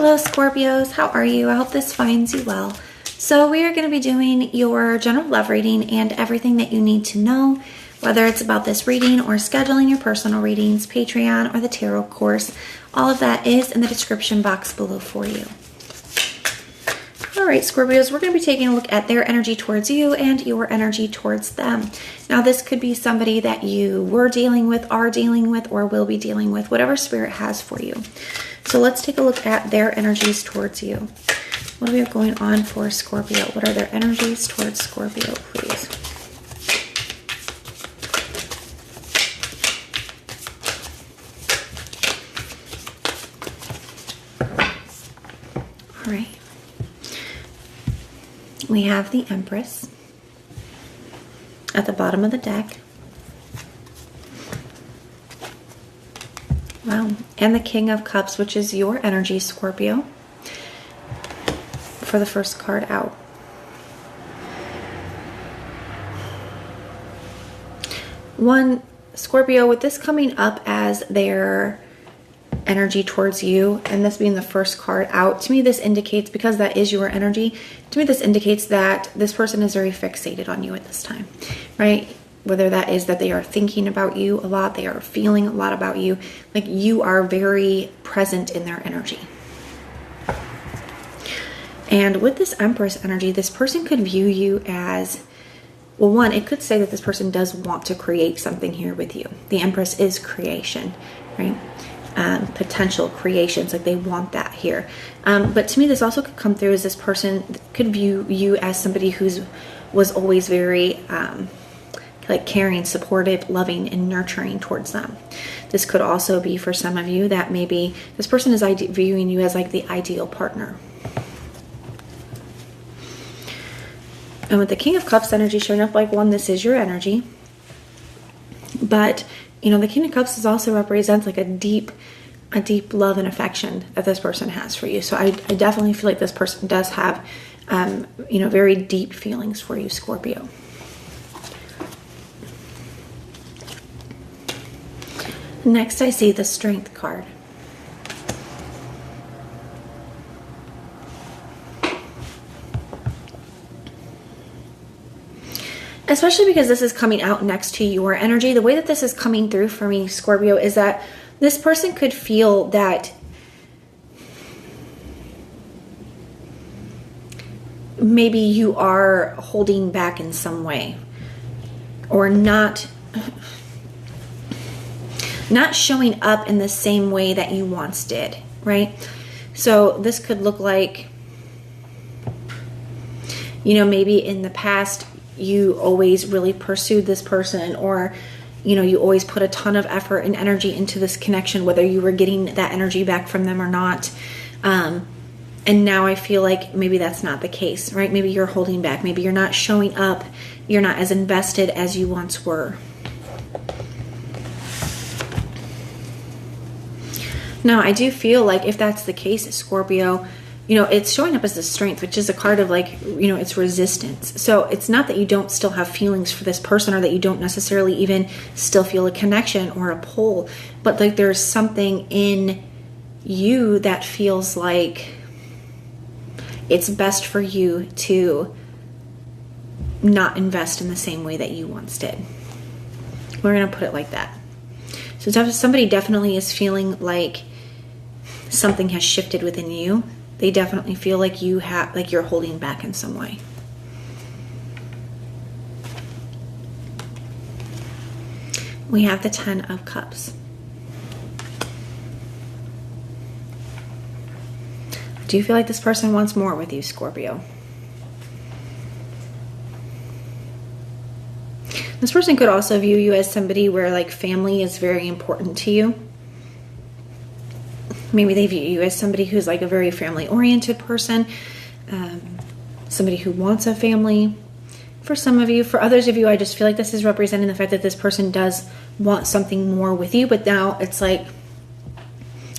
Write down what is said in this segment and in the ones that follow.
Hello Scorpios, how are you? I hope this finds you well. So we are going to be doing your general love reading and everything that you need to know, whether it's about this reading or scheduling your personal readings, Patreon, or the tarot course. All of that is in the description box below for you. All right, Scorpios, we're going to be taking a look at their energy towards you and your energy towards them. Now, this could be somebody that you were dealing with, are dealing with, or will be dealing with, whatever Spirit has for you. So let's take a look at their energies towards you. What do we have going on for Scorpio? What are their energies towards Scorpio, please? All right. We have the Empress at the bottom of the deck. Wow. And the King of Cups, which is your energy, Scorpio, for the first card out. One, Scorpio, with this coming up as their energy towards you, and this being the first card out, to me this indicates, because that is your energy, to me this indicates that this person is very fixated on you at this time, right? Whether that is that they are thinking about you a lot, they are feeling a lot about you, like you are very present in their energy. And with this Empress energy, this person could view you as, well, one, it could say that this person does want to create something here with you. The Empress is creation, right? Potential creations, like they want that here. But to me, this also could come through as this person could view you as somebody was always very like caring, supportive, loving, and nurturing towards them. This could also be for some of you that maybe this person is viewing you as like the ideal partner. And with the King of Cups energy showing up, like, one, this is your energy. But, you know, the King of Cups also represents like a deep love and affection that this person has for you. So I definitely feel like this person does have, you know, very deep feelings for you, Scorpio. Next, I see the Strength card. Especially because this is coming out next to your energy. The way that this is coming through for me, Scorpio, is that this person could feel that maybe you are holding back in some way, or not showing up in the same way that you once did, right? So this could look like, you know, maybe in the past you always really pursued this person, or, you know, you always put a ton of effort and energy into this connection, whether you were getting that energy back from them or not. And now I feel like maybe that's not the case, right? Maybe you're holding back. Maybe you're not showing up. You're not as invested as you once were. Now, I do feel like if that's the case, Scorpio, you know, it's showing up as the Strength, which is a card of like, you know, it's resistance. So it's not that you don't still have feelings for this person, or that you don't necessarily even still feel a connection or a pull, but like there's something in you that feels like it's best for you to not invest in the same way that you once did. We're going to put it like that. So somebody definitely is feeling like something has shifted within you. They definitely feel like you're holding back in some way. We have the Ten of Cups. Do you feel like this person wants more with you, Scorpio? This person could also view you as somebody where like family is very important to you. Maybe they view you as somebody who's like a very family-oriented person, somebody who wants a family. For some of you, for others of you, I just feel like this is representing the fact that this person does want something more with you, but now it's like,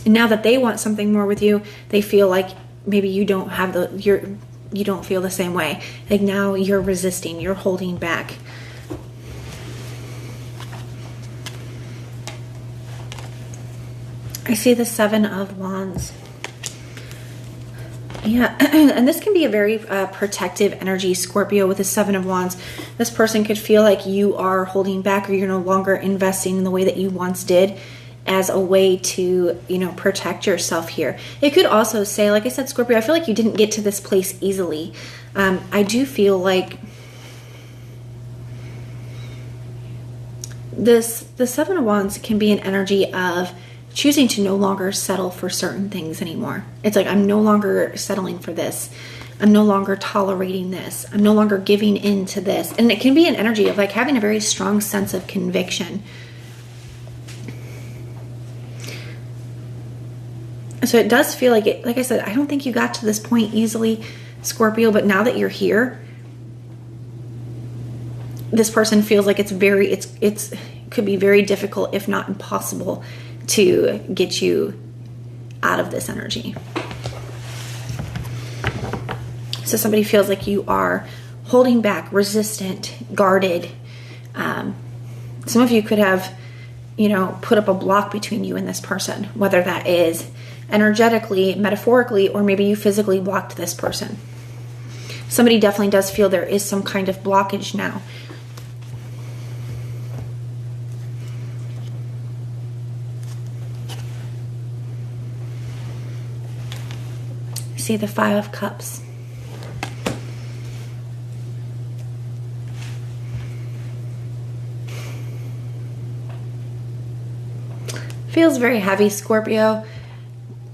now that they want something more with you, they feel like maybe you don't have you don't feel the same way. Like now you're resisting, you're holding back. I see the Seven of Wands. Yeah, and this can be a very protective energy, Scorpio, with the Seven of Wands. This person could feel like you are holding back, or you're no longer investing in the way that you once did, as a way to, protect yourself here. It could also say, like I said, Scorpio, I feel like you didn't get to this place easily. I do feel like the Seven of Wands can be an energy of choosing to no longer settle for certain things anymore. It's like, I'm no longer settling for this. I'm no longer tolerating this. I'm no longer giving in to this. And it can be an energy of like having a very strong sense of conviction. So it does feel like it, like I said, I don't think you got to this point easily, Scorpio, but now that you're here, this person feels like it could be very difficult, if not impossible, to get you out of this energy. So somebody feels like you are holding back, resistant, guarded. Some of you could have, put up a block between you and this person, whether that is energetically, metaphorically, or maybe you physically blocked this person. Somebody definitely does feel there is some kind of blockage now. See the Five of Cups. Feels very heavy, Scorpio.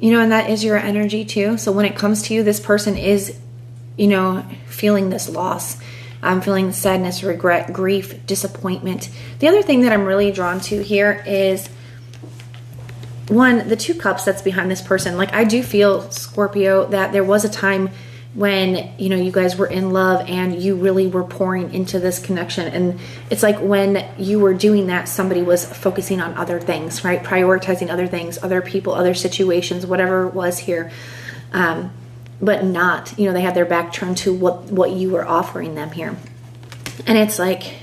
And that is your energy too. So when it comes to you, this person is, feeling this loss. I'm feeling sadness, regret, grief, disappointment. The other thing that I'm really drawn to here is, one, the Two Cups that's behind this person. Like, I do feel, Scorpio, that there was a time when, you guys were in love and you really were pouring into this connection. And it's like when you were doing that, somebody was focusing on other things, right? Prioritizing other things, other people, other situations, whatever it was here. But not, they had their back turned to what you were offering them here. And it's like,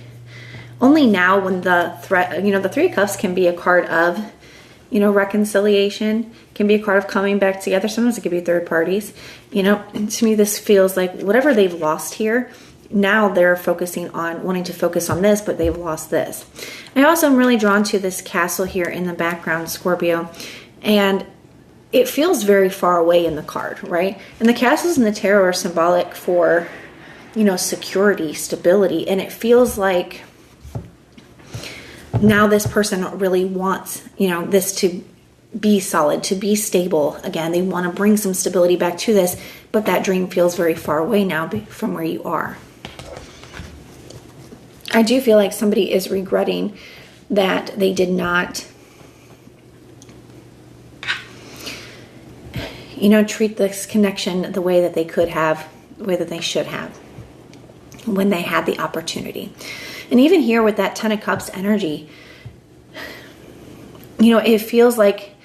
only now when the threat, the Three of Cups can be a card of, reconciliation, can be a card of coming back together. Sometimes it could be third parties, and to me, this feels like whatever they've lost here, now they're focusing on wanting to focus on this, but they've lost this. I also am really drawn to this castle here in the background, Scorpio, and it feels very far away in the card, right? And the castles in the tarot are symbolic for, security, stability, and it feels like now this person really wants, this to be solid, to be stable again. They want to bring some stability back to this, but that dream feels very far away now from where you are. I do feel like somebody is regretting that they did not, treat this connection the way that they could have, the way that they should have, when they had the opportunity. And even here with that Ten of Cups energy, it feels like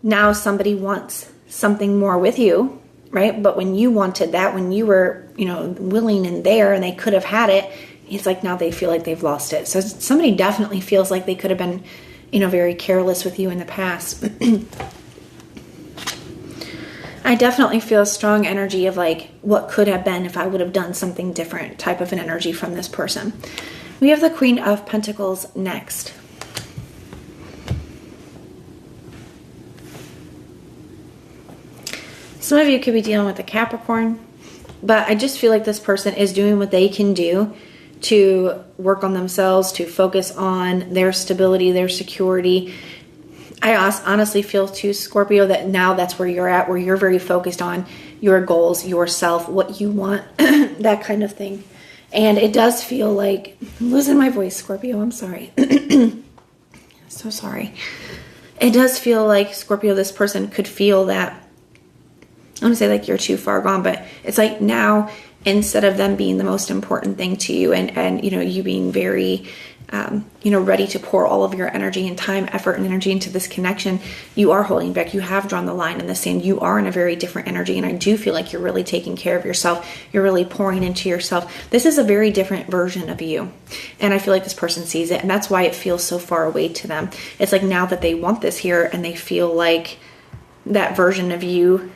now somebody wants something more with you, right? But when you wanted that, when you were, willing and there and they could have had it, it's like now they feel like they've lost it. So somebody definitely feels like they could have been, very careless with you in the past. I definitely feel a strong energy of like what could have been if I would have done something different type of an energy from this person. We have the Queen of Pentacles next. Some of you could be dealing with a Capricorn, but I just feel like this person is doing what they can do to work on themselves, to focus on their stability, their security. I honestly feel too, Scorpio, that now that's where you're at, where you're very focused on your goals, yourself, what you want, that kind of thing. And it does feel like, I'm losing my voice, Scorpio, I'm sorry. So sorry. It does feel like, Scorpio, this person could feel that, I don't want to say like you're too far gone, but it's like now, instead of them being the most important thing to you and you being very, ready to pour all of your energy and time, effort, and energy into this connection, you are holding back. You have drawn the line in the sand. You are in a very different energy. And I do feel like you're really taking care of yourself. You're really pouring into yourself. This is a very different version of you. And I feel like this person sees it. And that's why it feels so far away to them. It's like now that they want this here and they feel like that version of you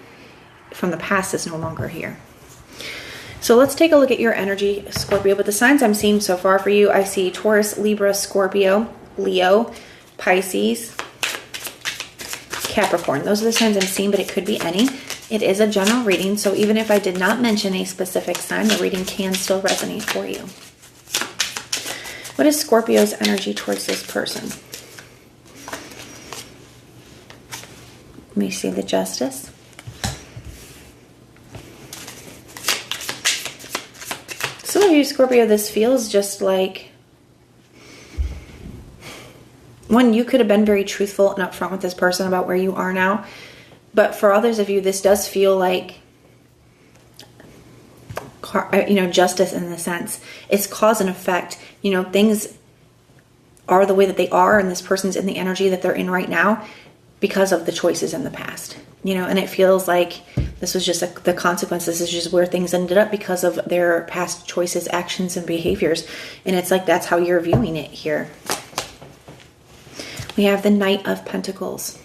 from the past is no longer here. So let's take a look at your energy, Scorpio. But the signs I'm seeing so far for you, I see Taurus, Libra, Scorpio, Leo, Pisces, Capricorn. Those are the signs I'm seeing, but it could be any. It is a general reading, so even if I did not mention a specific sign, the reading can still resonate for you. What is Scorpio's energy towards this person? Let me see the Justice. Some of you, Scorpio, this feels just like one, you could have been very truthful and upfront with this person about where you are now. But for others of you, this does feel like, justice in the sense. It's cause and effect. Things are the way that they are, and this person's in the energy that they're in right now because of the choices in the past. And it feels like this was just the consequence. This is just where things ended up because of their past choices, actions, and behaviors. And it's like that's how you're viewing it here. We have the Knight of Pentacles.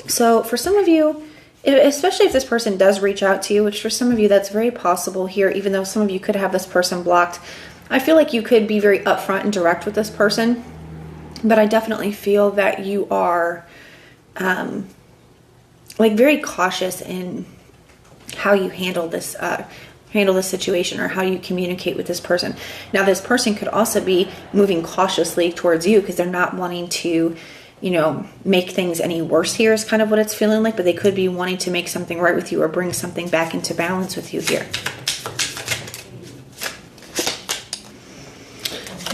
So for some of you, especially if this person does reach out to you, which for some of you that's very possible here, even though some of you could have this person blocked, I feel like you could be very upfront and direct with this person. But I definitely feel that you are very cautious in how you handle this situation or how you communicate with this person. Now, this person could also be moving cautiously towards you because they're not wanting to, make things any worse here is kind of what it's feeling like, but they could be wanting to make something right with you or bring something back into balance with you here.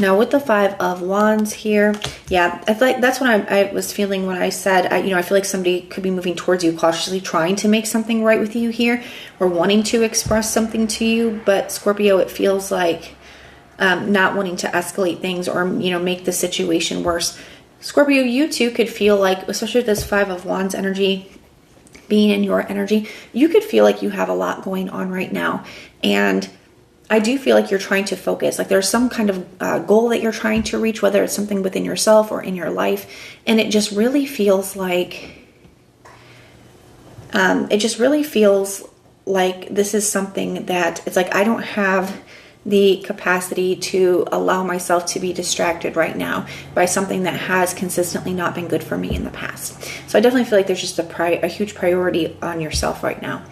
Now with the Five of Wands here, yeah, I feel like that's what I was feeling when I said, I feel like somebody could be moving towards you cautiously, trying to make something right with you here, or wanting to express something to you. But Scorpio, it feels like not wanting to escalate things or, make the situation worse. Scorpio, you too could feel like, especially with this Five of Wands energy being in your energy, you could feel like you have a lot going on right now. And I do feel like you're trying to focus, like there's some kind of goal that you're trying to reach, whether it's something within yourself or in your life. And it just really feels like, this is something that it's like, I don't have the capacity to allow myself to be distracted right now by something that has consistently not been good for me in the past. So I definitely feel like there's just a huge priority on yourself right now.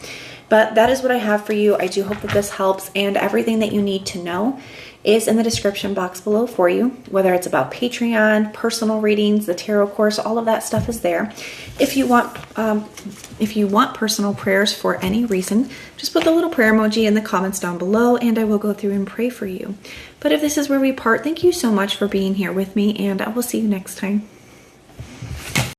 But that is what I have for you. I do hope that this helps, and everything that you need to know is in the description box below for you, whether it's about Patreon, personal readings, the tarot course, all of that stuff is there. If you want personal prayers for any reason, just put the little prayer emoji in the comments down below and I will go through and pray for you. But if this is where we part, thank you so much for being here with me, and I will see you next time.